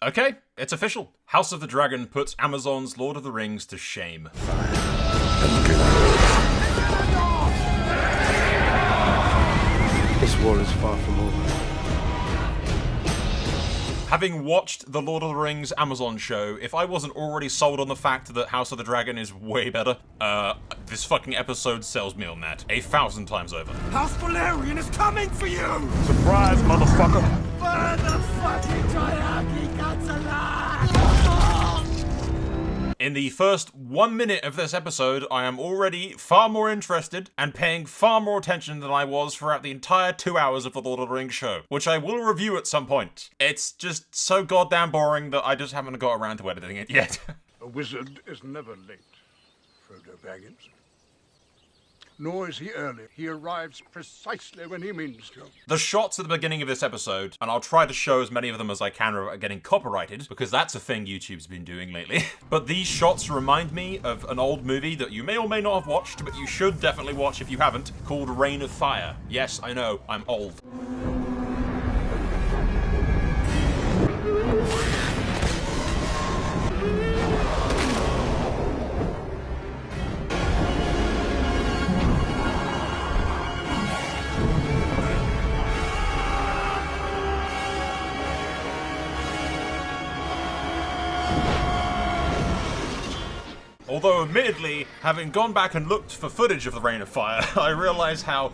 Okay, it's official. House of the Dragon puts Amazon's Lord of the Rings to shame. This war is far from over. Having watched the Lord of the Rings Amazon show, if I wasn't already sold on the fact that House of the Dragon is way better, this fucking episode sells me on that 1,000 times over. House Valerian is coming for you! Surprise, motherfucker! Burn the fucking Dryaki Gods alive! In the first 1 minute of this episode, I am already far more interested and paying far more attention than I was throughout the entire 2 hours of the Lord of the Rings show, which I will review at some point. It's just so goddamn boring that I just haven't got around to editing it yet. A wizard is never late, Frodo Baggins. Nor is he early. He arrives precisely when he means to. The shots at the beginning of this episode, and I'll try to show as many of them as I can without getting copyrighted, because that's a thing YouTube's been doing lately. But these shots remind me of an old movie that you may or may not have watched, but you should definitely watch if you haven't, called Reign of Fire. Yes, I know, I'm old. Although, admittedly, having gone back and looked for footage of the Reign of Fire, I realise how,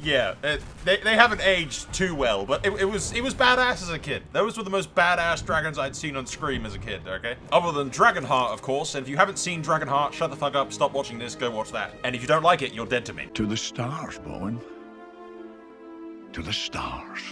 they haven't aged too well, but it was badass as a kid. Those were the most badass dragons I'd seen on screen as a kid, okay? Other than Dragonheart, of course, and if you haven't seen Dragonheart, shut the fuck up, stop watching this, go watch that. And if you don't like it, you're dead to me. To the stars, Bowen. To the stars.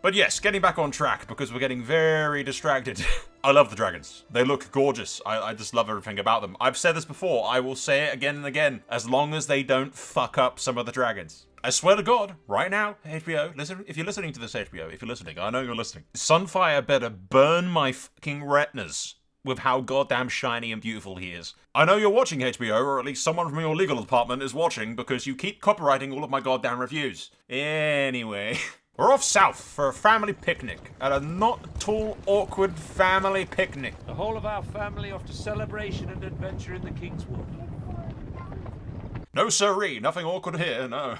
But yes, getting back on track, because we're getting very distracted. I love the dragons. They look gorgeous. I just love everything about them. I've said this before, I will say it again and again, as long as they don't fuck up some of the dragons. I swear to God, right now, HBO, listen, if you're listening to this, HBO, if you're listening, I know you're listening. Sunfire better burn my fucking retinas with how goddamn shiny and beautiful he is. I know you're watching HBO, or at least someone from your legal department is watching, because you keep copyrighting all of my goddamn reviews. Anyway... We're off south for a family picnic, at a not-at-all awkward family picnic. The whole of our family off to celebration and adventure in the Kingswood. No siree, nothing awkward here, no.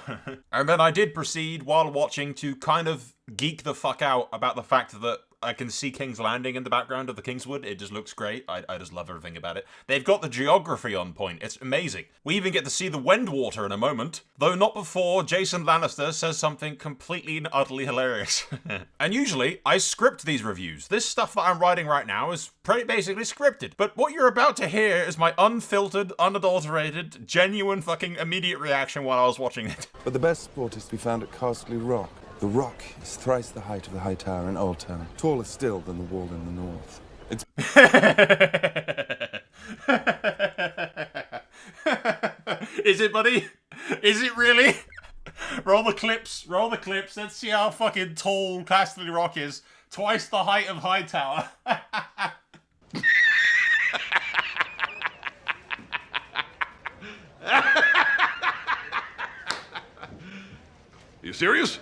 And then I did proceed, while watching, to kind of geek the fuck out about the fact that I can see King's Landing in the background of the Kingswood. It just looks great. I just love everything about it. They've got the geography on point. It's amazing. We even get to see the Wendwater in a moment, though not before Jason Lannister says something completely and utterly hilarious. And usually, I script these reviews. This stuff that I'm writing right now is pretty basically scripted. But what you're about to hear is my unfiltered, unadulterated, genuine fucking immediate reaction while I was watching it. But the best sport is to be found at Castle Rock. The rock is thrice the height of the high tower in Old Town, taller still than the wall in the north. It's... Is it, buddy? Is it really? Roll the clips, let's see how fucking tall Castle Rock is. Twice the height of Hightower. You serious?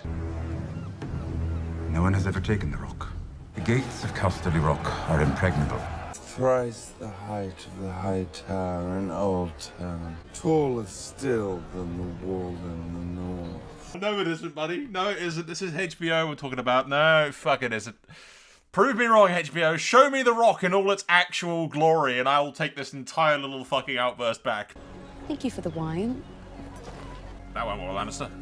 No one has ever taken the rock. The gates of Casterly Rock are impregnable. Thrice the height of the high tower in Old Town, taller still than the wall in the north. No, it isn't, buddy. No, it isn't. This is HBO we're talking about. No, fuck it isn't. Prove me wrong, HBO. Show me the rock in all its actual glory, and I will take this entire little fucking outburst back. Thank you for the wine. That went well, Lannister.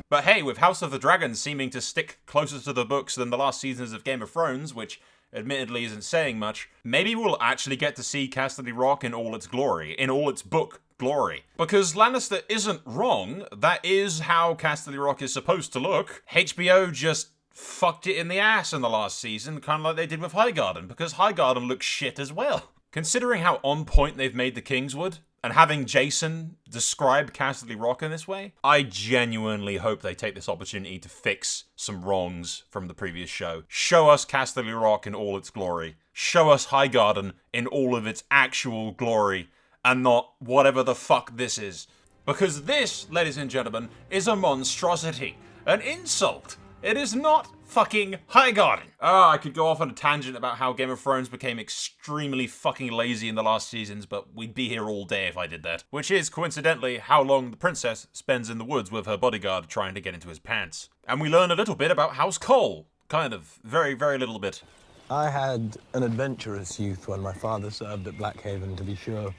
But hey, with House of the Dragon seeming to stick closer to the books than the last seasons of Game of Thrones, which admittedly isn't saying much, maybe we'll actually get to see Casterly Rock in all its glory, in all its book glory. Because Lannister isn't wrong, that is how Casterly Rock is supposed to look. HBO just fucked it in the ass in the last season, kind of like they did with Highgarden, because Highgarden looks shit as well. Considering how on point they've made the Kingswood, and having Jason describe Casterly Rock in this way, I genuinely hope they take this opportunity to fix some wrongs from the previous show. Show us Casterly Rock in all its glory. Show us Highgarden in all of its actual glory, and not whatever the fuck this is. Because this, ladies and gentlemen, is a monstrosity. An insult. It is not fucking Highgarden. I could go off on a tangent about how Game of Thrones became extremely fucking lazy in the last seasons, but we'd be here all day if I did that. Which is, coincidentally, how long the princess spends in the woods with her bodyguard trying to get into his pants. And we learn a little bit about House Cole. Kind of. Very, very little bit. I had an adventurous youth when my father served at Blackhaven, to be sure.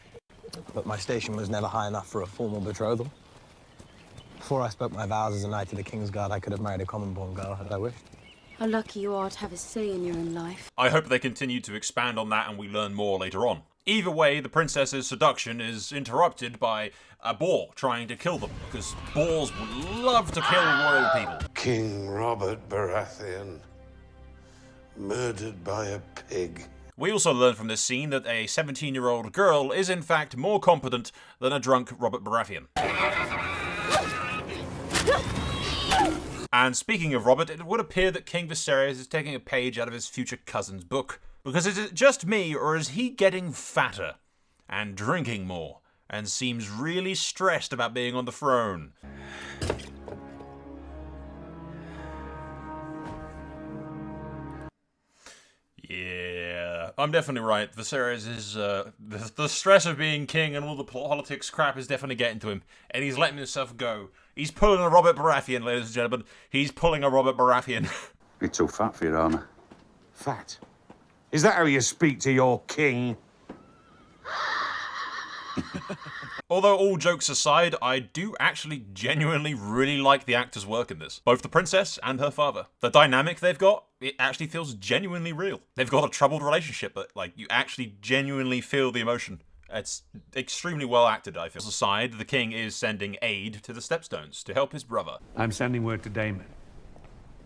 But my station was never high enough for a formal betrothal. Before I spoke my vows as a knight of the Kingsguard, I could have married a common-born girl had I wished. How lucky you are to have a say in your own life. I hope they continue to expand on that and we learn more later on. Either way, the princess's seduction is interrupted by a boar trying to kill them, because boars would love to kill royal people. King Robert Baratheon, murdered by a pig. We also learn from this scene that a 17-year-old girl is in fact more competent than a drunk Robert Baratheon. And speaking of Robert, it would appear that King Viserys is taking a page out of his future cousin's book. Because is it just me, or is he getting fatter and drinking more and seems really stressed about being on the throne? Yeah, I'm definitely right. Viserys is, the stress of being king and all the politics crap is definitely getting to him. And he's letting himself go. He's pulling a Robert Baratheon, ladies and gentlemen. He's pulling a Robert Baratheon. You're too fat for your armor. Fat? Is that how you speak to your king? Although all jokes aside, I do actually genuinely really like the actors' work in this. Both the princess and her father. The dynamic they've got, it actually feels genuinely real. They've got a troubled relationship, but like you actually genuinely feel the emotion. It's extremely well acted, I feel. Aside, the king is sending aid to the Stepstones to help his brother. I'm sending word to Daemon.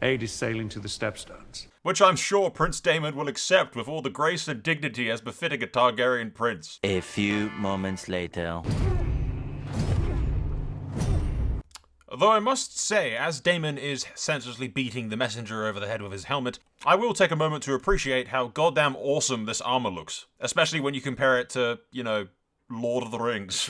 Aid is sailing to the Stepstones. Which I'm sure Prince Daemon will accept with all the grace and dignity as befitting a Targaryen prince. A few moments later. Though I must say, as Daemon is senselessly beating the messenger over the head with his helmet, I will take a moment to appreciate how goddamn awesome this armor looks. Especially when you compare it to, you know, Lord of the Rings.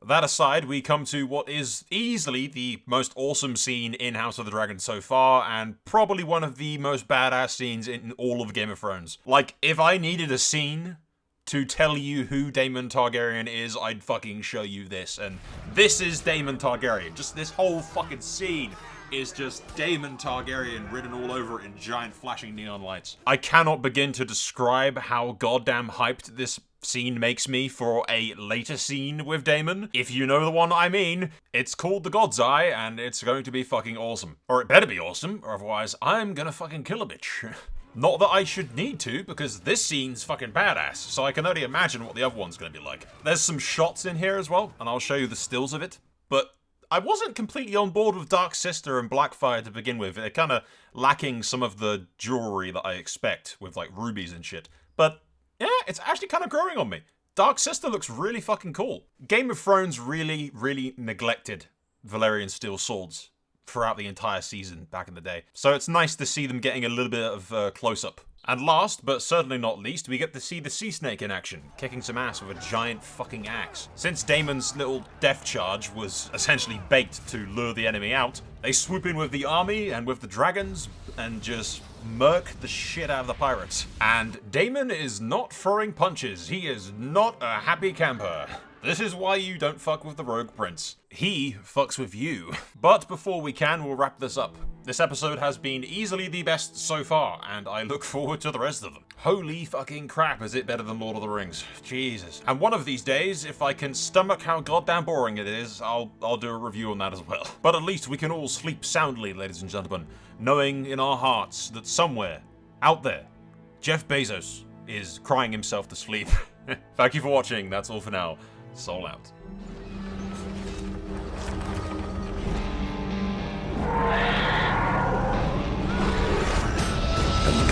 That aside, we come to what is easily the most awesome scene in House of the Dragon so far, and probably one of the most badass scenes in all of Game of Thrones. Like, if I needed a scene to tell you who Daemon Targaryen is, I'd fucking show you this. And this is Daemon Targaryen. Just this whole fucking scene is just Daemon Targaryen written all over it in giant flashing neon lights. I cannot begin to describe how goddamn hyped this scene makes me for a later scene with Daemon. If you know the one I mean, it's called The God's Eye, and it's going to be fucking awesome. Or it better be awesome, or otherwise I'm gonna fucking kill a bitch. Not that I should need to, because this scene's fucking badass, so I can only imagine what the other one's gonna be like. There's some shots in here as well, and I'll show you the stills of it, but I wasn't completely on board with Dark Sister and Blackfire to begin with. They're kinda lacking some of the jewelry that I expect, with like rubies and shit. But yeah, it's actually kind of growing on me. Dark Sister looks really fucking cool. Game of Thrones really, really neglected Valyrian steel swords throughout the entire season back in the day. So it's nice to see them getting a little bit of close-up. And last, but certainly not least, we get to see the Sea Snake in action, kicking some ass with a giant fucking axe. Since Daemon's little death charge was essentially baked to lure the enemy out, they swoop in with the army and with the dragons and just murk the shit out of the pirates. And Daemon is not throwing punches. He is not a happy camper. This is why you don't fuck with the Rogue Prince. He fucks with you. But before we can, we'll wrap this up. This episode has been easily the best so far, and I look forward to the rest of them. Holy fucking crap, is it better than Lord of the Rings. Jesus. And one of these days, if I can stomach how goddamn boring it is, I'll do a review on that as well. But at least we can all sleep soundly, ladies and gentlemen, knowing in our hearts that somewhere, out there, Jeff Bezos is crying himself to sleep. Thank you for watching, that's all for now. Soul out. And